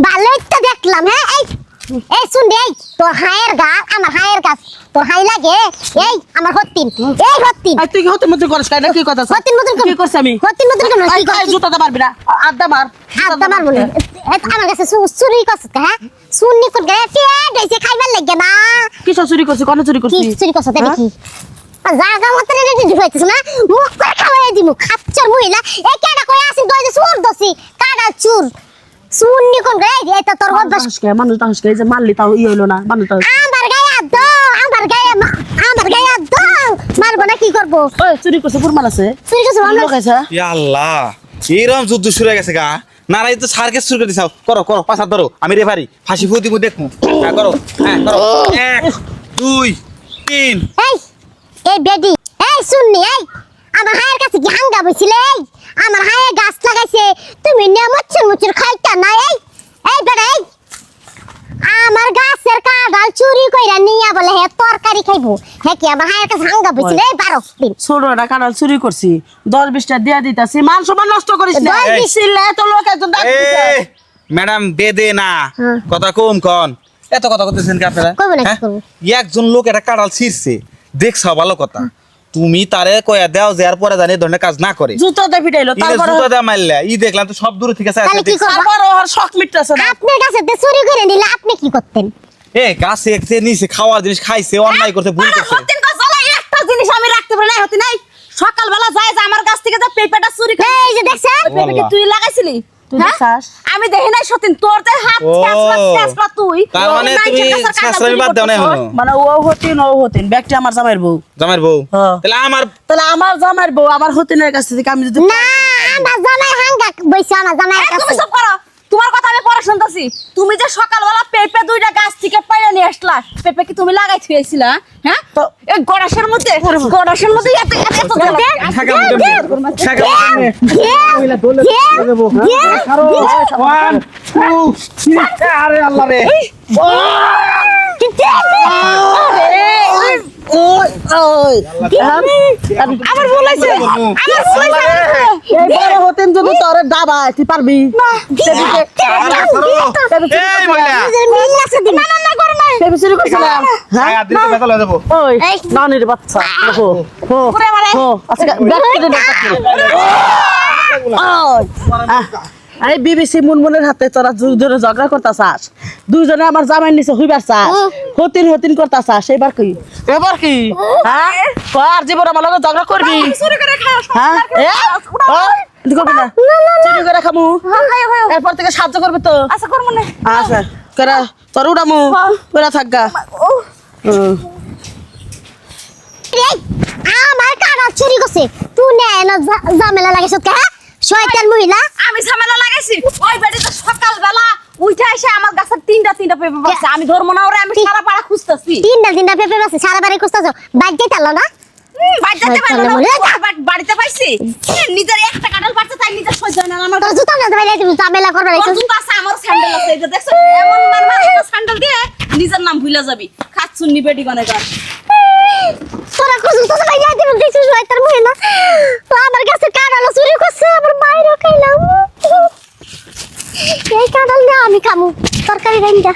ভালোই তো দেখলাম হ্যাঁ এই শুন এই তোর হায়ের গাছ আমার হায়ের গাছ তোর হাই লাগে এই আমার হত্তিন এই হত্তিন তুই কি হতিন মতিন করিস না কি কথা হত্তিন মতন কি করছ আমি হত্তিন মতন কেন কি করছিস জুতাতে মারবি না আড্ডা মার বলে আমার কাছে চুরি করছিস হ্যাঁ শুননি কোন গায়ে পেট এসে খাইবার লাগে না কি চুরি করছিস কোন চুরি কি করছিস চুরি করছিস দেখি জায়গা মত রেডি হইতেছ না মুখ করে খাওয়াই দিমু খাচ্চর মহিলা এই কেডা কই আসি দই যে সুর দছি কাডা চুর শুননি কোন গায়ে এটা তোর অভ্যাস মানুষ তাহলে যে মারলি তাও ই হইলো না মানুষ তাও আমার গায়ে আমার গায়ে মারবো না কি করব ওই চুরি করছে প্রমাণ আছে চুরি করছিস আমরা লোকাইছা ইয়া আল্লাহ এইরকম যুদ্ধ শুরু হয়ে গেছে গা নারাই তো সার্কেস শুরু করে দিছাও করো পাছার ধরো আমি রেফারি ফাঁসি ফুটি মু দেখমু হ্যাঁ করো 1 2 3 এই বেডি এই শুননি এই আমার হায়ের কাছে কি হাঙ্গা বইছিলে এই আমার হায়ে গাছ লাগাইছে তুমি মুচুর খাইতা না এই বেডা এই আমার গাছের কাঁঠাল চুরি কইরা নিয়া বলে হে তরকারি খাইবো হে কি আমার হায়ের কাছে হাঙ্গা বইছিলে এই 12 দিন ছোটটা কাঁঠাল চুরি করছি 10-20টা দিয়া দিতাছি মান সম্মান নষ্ট করিস না দিছিলে তো লোক একজন ডাক দিছে ম্যাডাম বেদে না কথা কম কোন এত কথা কইতেছেন কি আপনারা কইবো না কি করব একজন লোক এটা কাঁঠাল ছিঁড়ছে দেখছাও ভালো কথা তুমি তারে কয়া দাও যে আর পরে জানি এই ধরনের কাজ না করে জুতাতে পিটাইলো তারপর জুতা দে মারলা ই দেখলাম তো সব দূর থেকে তাহলে কি করব তারপর ওর শখ মিটতাছে না আপনার কাছে তে চুরি করে নিলে আপনি কি করতেন এ গাছে একতে নিছে খাওয়ার জিনিস খাইছে অন্যায় করতে ভুল করছে হতিন গাছ জ্বালাই একটা জিনিস আমি রাখতে পারি না হতি নাই সকালবেলা যায় যে আমার গাছ থেকে যে পেঁপেটা চুরি করে এই যে দেখছেন পেঁপে কি তুই লাগাইছিলি তুই দেখছাস আমি দেখি নাই সতীন তোর যে হাত ছেঁচড়া তুই তার মানে তুমি ছেঁচড়ামি বাদ দাও না এখনো মানে ও হতিন ব্যক্তি আমার জামাইর বউ জামাইর বউ হ্যাঁ। তাহলে তাহলে আমার জামাইর বউ আমার হতিনের কাছ থেকে আমি যদি না আমার জামাই হাঙ্গা বইছে আমার জামাই তুমি কাছে সব করো তোমার কথা আমি পড়া শুনতাছি তুমি যে সকালবেলা পেঁপে দুইটা গাছ থেকে পাইয়া নিয়ে আসলা পেঁপে কি তুমি লাগাই থুয়েছিলা হ্যাঁ তো এই গড়াসের মধ্যে এত আরে আল্লাহ রে আমার বলাইছে হতেন যদি তোরে ডাবা তুই পারবি নানির বাচ্চা আরে বিবিসি মুনমুনের হাতে তোরা দুজনে ঝগড়া করতাছাস দুইজনে আমার জামাই নিচে হইবার চাস হতিন করতাছাস এবার কি হ্যাঁ আর জীবন আমার লগে ঝগড়া করবি হ্যাঁ করবি না চুরি করে খামু এরপর থেকে সাহায্য করবে তো আচ্ছা করবো না আচ্ছা করে তোর উড়ামু ওরা থাকগা আমার কাঁঠাল চুরি করছে তুই না ঝামেলা লাগাইছ কে শয়তান মহিলা আমি ঝামেলা লাগাইছি ওই বেটি তো সকালবেলা উঠে এসে আমার গাছের তিনটা পেঁপে পাচ্ছে আমি ধর্ম না ওরে আমি সারা পাড়া খুঁজতেছি তিনটা পেঁপে আছে সারা বাড়ি খুঁজতেছ বাইরে তালো না বাড়িতে পাইছি নিজের একটা কাঁঠাল পাচ্ছে তাই নিজের সহ্য হয় না আমার তোর জুতা না ধরে তুমি ঝামেলা করবে না জুতা আছে আমার স্যান্ডেল আছে এই যে দেখছো এমন মারবা স্যান্ডেল দিয়ে নিজের নাম ভুলে যাবি খাচ্ছুন্নি বেটি গনে কর তোরা খুঁজু তো বাইরে দিন দিছিস শয়তান মহিলা আমার কাছে কাঁঠাল চুরি করছে আমার বাইরে খাইলাম এই কাঁঠাল না আমি খামু তরকারি রাইন্দা